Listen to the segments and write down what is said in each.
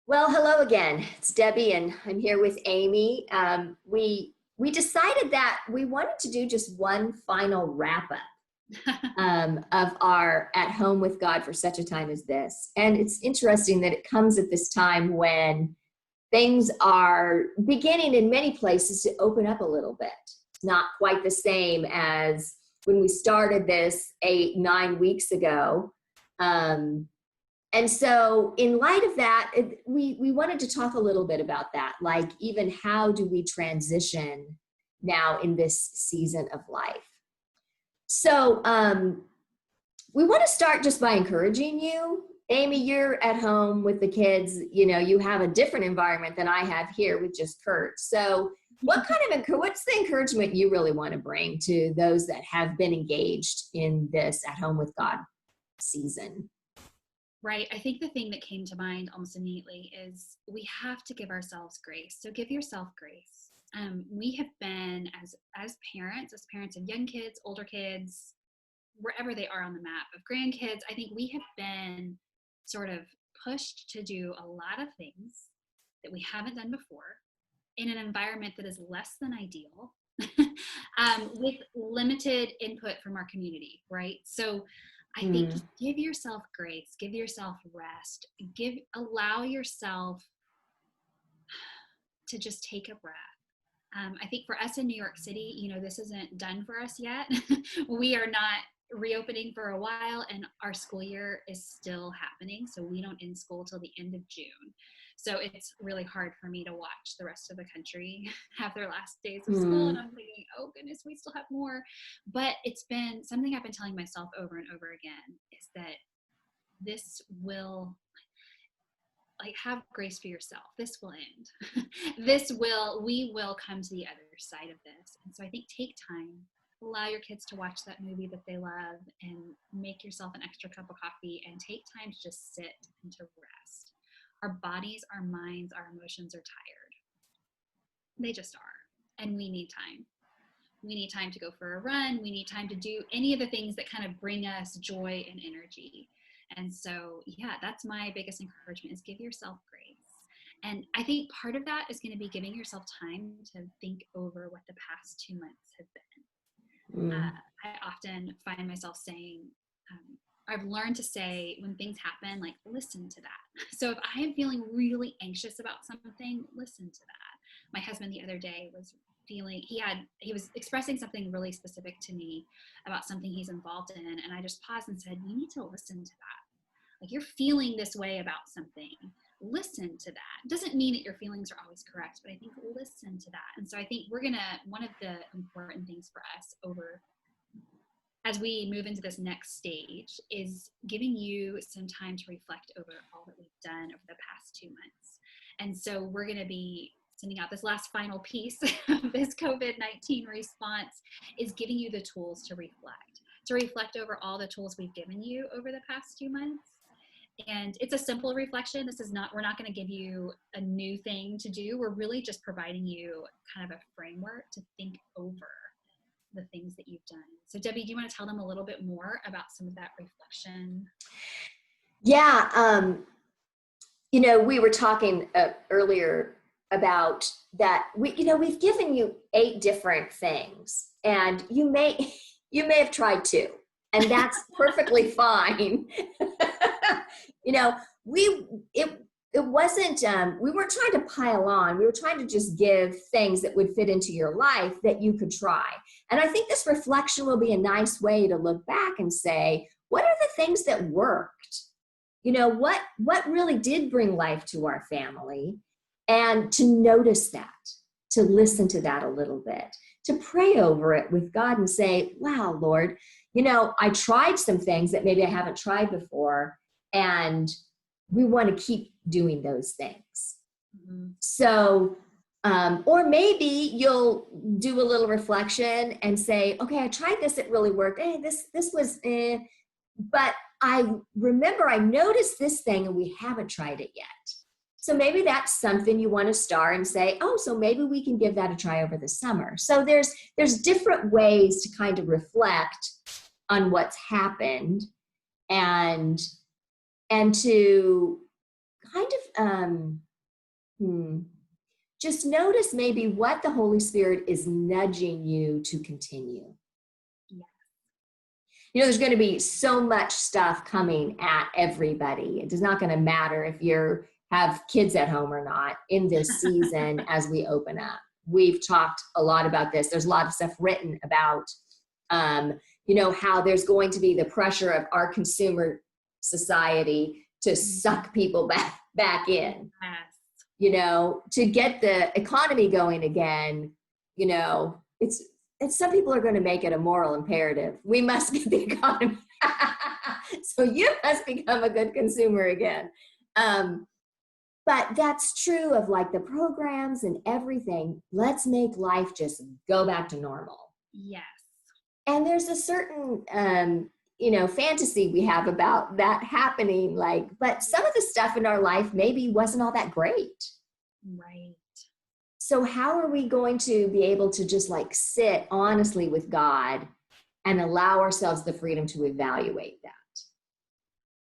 Well, hello again. It's Debbie, and I'm here with Amy. We decided that we wanted to do just one final wrap up of our At Home with God for such a time as this. And it's interesting that it comes at this time when things are beginning in many places to open up a little bit. It's not quite the same as when we started this 8, 9 weeks ago. And so in light of that, we wanted to talk a little bit about that, like even how do we transition now in this season of life? So we want to start just by encouraging you. Amy, you're at home with the kids. You know, you have a different environment than I have here with just Kurt. So what's the encouragement you really want to bring to those that have been engaged in this At Home with God season? Right. I think the thing that came to mind almost immediately is we have to give ourselves grace. So give yourself grace. We have been as parents of young kids, older kids, wherever they are on the map of grandkids, I think we have been sort of pushed to do a lot of things that we haven't done before in an environment that is less than ideal, with limited input from our community, right? So I think just give yourself grace, give yourself rest, allow yourself to just take a breath. I think for us in New York City, this isn't done for us yet. We are not reopening for a while, and our school year is still happening. So we don't end school till the end of June. So it's really hard for me to watch the rest of the country have their last days of school. And I'm thinking, oh goodness, we still have more. But it's been something I've been telling myself over and over again, is that this will, have grace for yourself. This will end. We will come to the other side of this. And so I think take time, allow your kids to watch that movie that they love, and make yourself an extra cup of coffee, and take time to just sit and to rest. Our bodies, our minds, our emotions are tired. They just are. And we need time. We need time to go for a run. We need time to do any of the things that kind of bring us joy and energy. And so, that's my biggest encouragement, is give yourself grace. And I think part of that is going to be giving yourself time to think over what the past 2 months have been. I often find myself saying, I've learned to say when things happen, listen to that. So if I am feeling really anxious about something, listen to that. My husband the other day was feeling, he was expressing something really specific to me about something he's involved in. And I just paused and said, you need to listen to that. You're feeling this way about something. Listen to that. Doesn't mean that your feelings are always correct, but I think listen to that. And so I think one of the important things for us as we move into this next stage is giving you some time to reflect over all that we've done over the past 2 months. And so we're going to be sending out this last final piece of this COVID-19 response, is giving you the tools to reflect over all the tools we've given you over the past 2 months. And it's a simple reflection. We're not going to give you a new thing to do. We're really just providing you kind of a framework to think over the things that you've done. So Debbie, do you want to tell them a little bit more about some of that reflection? Yeah. We were talking earlier about that. We've given you 8 different things, and you may have tried 2, and that's perfectly fine. It wasn't, we weren't trying to pile on. We were trying to just give things that would fit into your life that you could try. And I think this reflection will be a nice way to look back and say, what are the things that worked? What really did bring life to our family? And to notice that, to listen to that a little bit, to pray over it with God and say, wow, Lord, I tried some things that maybe I haven't tried before, and we want to keep doing those things. So, or maybe you'll do a little reflection and say, okay, I tried this, it really worked. This was, but I remember I noticed this thing and we haven't tried it yet. So maybe that's something you want to start and say, oh, so maybe we can give that a try over the summer. So there's different ways to kind of reflect on what's happened and to kind of just notice maybe what the Holy Spirit is nudging you to continue. Yeah. You know, there's going to be so much stuff coming at everybody. It is not going to matter if you have kids at home or not in this season as we open up. We've talked a lot about this. There's a lot of stuff written about, you know, how there's going to be the pressure of our consumer society to suck people back in. Yes. You know, to get the economy going again. You know, it's some people are going to make it a moral imperative. We must get the economy. So you must become a good consumer again. But that's true of like the programs and everything. Let's make life just go back to normal. Yes. And there's a certain, you know, fantasy we have about that happening. Like, but some of the stuff in our life maybe wasn't all that great. Right. So how are we going to be able to just like sit honestly with God and allow ourselves the freedom to evaluate that?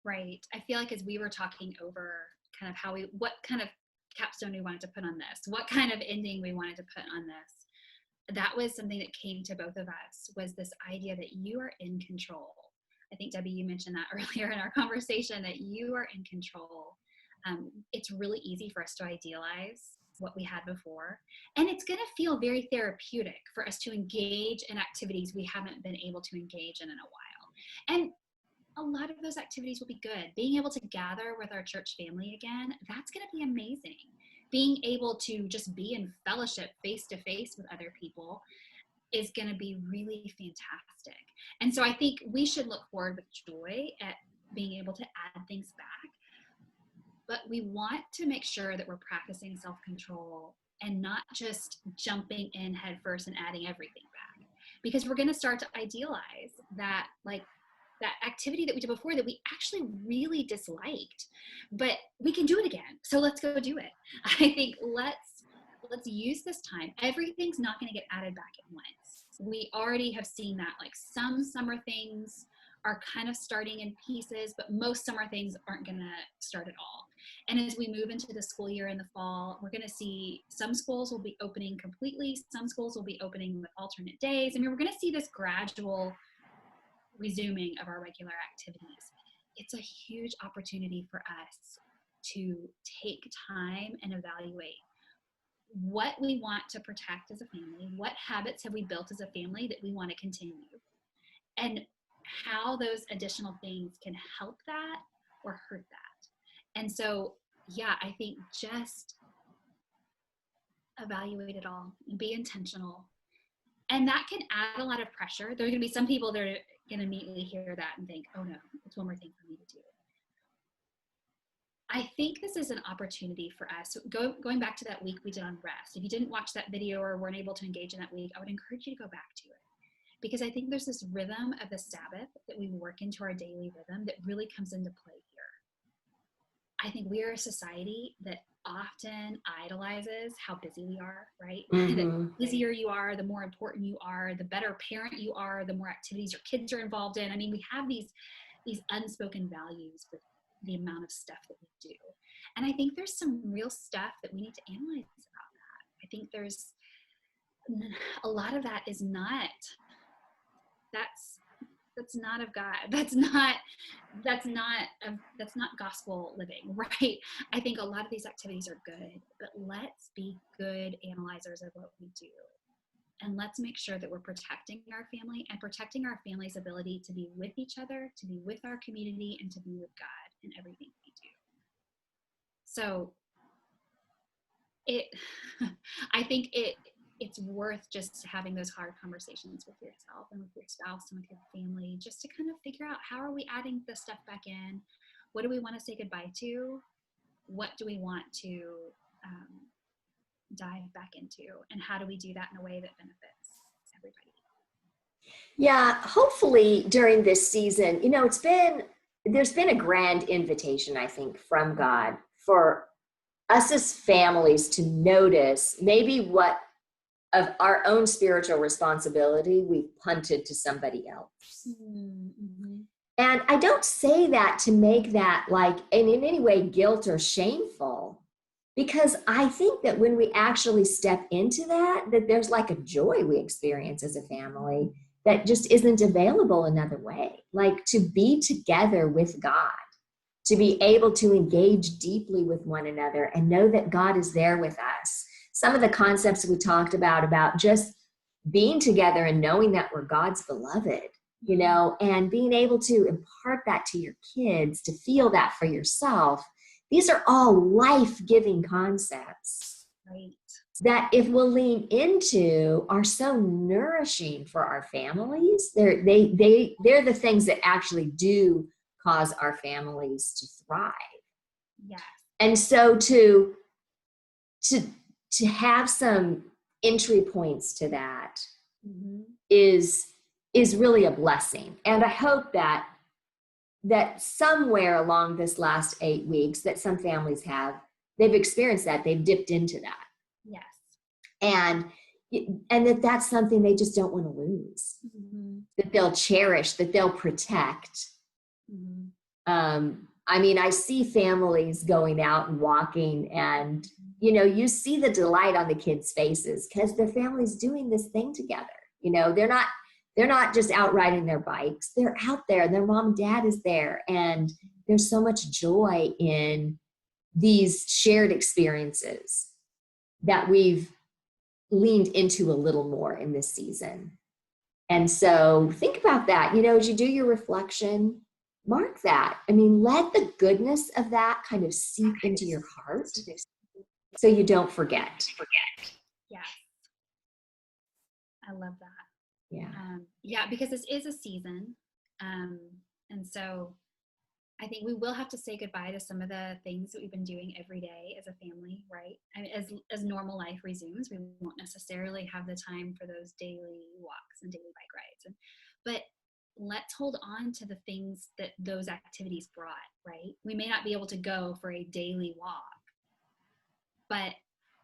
Right. I feel like as we were talking over kind of what kind of capstone we wanted to put on this, what kind of ending we wanted to put on this, that was something that came to both of us, was this idea that you are in control. I think, Debbie, you mentioned that earlier in our conversation, that you are in control. It's really easy for us to idealize what we had before. And it's going to feel very therapeutic for us to engage in activities we haven't been able to engage in a while. And a lot of those activities will be good. Being able to gather with our church family again, that's going to be amazing. Being able to just be in fellowship face to face with other people is going to be really fantastic. And so I think we should look forward with joy at being able to add things back. But we want to make sure that we're practicing self-control and not just jumping in head first and adding everything back. Because we're going to start to idealize that, like, that activity that we did before that we actually really disliked, but we can do it again. So let's go do it. I think let's use this time. Everything's not going to get added back at once. We already have seen that, like, some summer things are kind of starting in pieces, but most summer things aren't going to start at all. And as we move into the school year in the fall, we're going to see some schools will be opening completely. Some schools will be opening with alternate days. I mean, we're going to see this gradual resuming of our regular activities. It's a huge opportunity for us to take time and evaluate what we want to protect as a family, what habits have we built as a family that we want to continue, and how those additional things can help that or hurt that. And so, yeah, I think just evaluate it all and be intentional. And that can add a lot of pressure. There are going to be some people that are going to immediately hear that and think, oh no, it's one more thing for me to do. I think this is an opportunity for us. Going back to that week we did on rest, if you didn't watch that video or weren't able to engage in that week, I would encourage you to go back to it. Because I think there's this rhythm of the Sabbath that we work into our daily rhythm that really comes into play here. I think we are a society that often idolizes how busy we are, right? Mm-hmm. The busier you are, the more important you are, the better parent you are, the more activities your kids are involved in. I mean, we have these unspoken values with the amount of stuff that we do. And I think there's some real stuff that we need to analyze about that. I think there's a lot of that is not, that's not of God. That's not gospel living, right? I think a lot of these activities are good, but let's be good analyzers of what we do. And let's make sure that we're protecting our family and protecting our family's ability to be with each other, to be with our community, and to be with God in everything we do. So I think it's worth just having those hard conversations with yourself and with your spouse and with your family, just to kind of figure out, how are we adding this stuff back in? What do we want to say goodbye to? What do we want to dive back into? And how do we do that in a way that benefits everybody? Yeah, hopefully during this season, you know, there's been a grand invitation, I think, from God for us as families to notice maybe what of our own spiritual responsibility we've punted to somebody else. Mm-hmm. And I don't say that to make that like in any way guilt or shameful, because I think that when we actually step into that, that there's like a joy we experience as a family that just isn't available another way. Like to be together with God, to be able to engage deeply with one another and know that God is there with us. Some of the concepts we talked about just being together and knowing that we're God's beloved, you know, and being able to impart that to your kids, to feel that for yourself. These are all life-giving concepts, Right. that if we'll lean into are so nourishing for our families. They're the things that actually do cause our families to thrive. Yes. And so to have some entry points to that is really a blessing. And I hope that somewhere along this last 8 weeks that some families they've experienced that, they've dipped into that. Yes. And that's something they just don't want to lose, that they'll cherish, that they'll protect. I mean, I see families going out and walking, and you know, you see the delight on the kids' faces because their family's doing this thing together. You know, they're not just out riding their bikes. They're out there. Their mom and dad is there. And there's so much joy in these shared experiences that we've leaned into a little more in this season. And so think about that. You know, as you do your reflection, mark that. I mean, let the goodness of that kind of seep into your heart so you don't forget. Yeah. I love that. Yeah. Yeah, because this is a season. And so I think we will have to say goodbye to some of the things that we've been doing every day as a family, right? I mean, as normal life resumes, we won't necessarily have the time for those daily walks and daily bike rides. But let's hold on to the things that those activities brought, right? We may not be able to go for a daily walk, but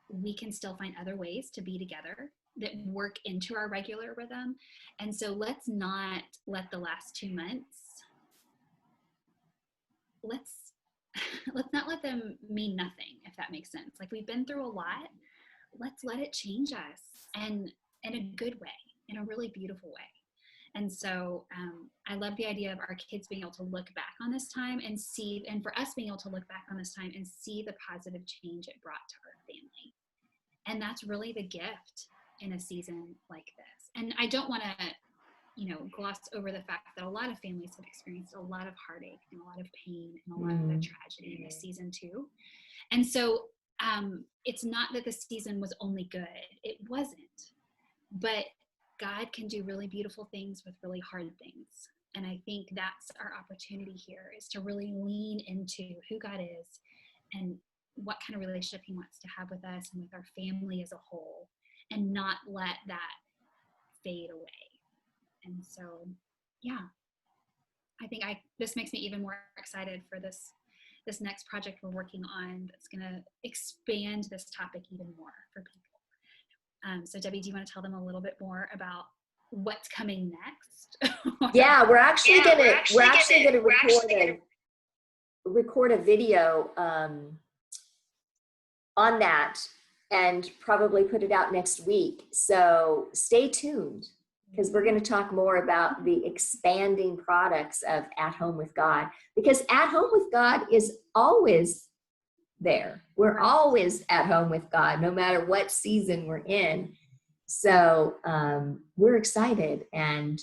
we can still find other ways to be together that work into our regular rhythm. And so let's not let the last 2 months, let's not let them mean nothing, if that makes sense. Like, we've been through a lot. Let's let it change us, and in a good way, in a really beautiful way. And so I love the idea of our kids being able to look back on this time and see, and for us being able to look back on this time and see the positive change it brought to our family. And that's really the gift in a season like this. And I don't want to, you know, gloss over the fact that a lot of families have experienced a lot of heartache and a lot of pain and a lot of tragedy in this season too. And so it's not that the season was only good. It wasn't. But God can do really beautiful things with really hard things. And I think that's our opportunity here, is to really lean into who God is and what kind of relationship he wants to have with us and with our family as a whole, and not let that fade away. And so, yeah, I think this makes me even more excited for this next project we're working on that's going to expand this topic even more for people. So Debbie, do you want to tell them a little bit more about what's coming next? Yeah, we're actually gonna record a video on that and probably put it out next week. So stay tuned, because we're going to talk more about the expanding products of At Home with God, because At Home with God is always there. We're always at home with God, no matter what season we're in. So we're excited, and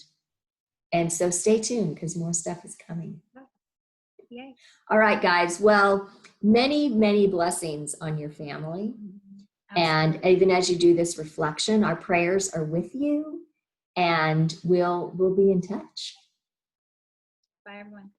so stay tuned, because more stuff is coming. Yay. All right, guys. Well, many, many blessings on your family. Absolutely. And even as you do this reflection, our prayers are with you, and we'll be in touch. Bye, everyone.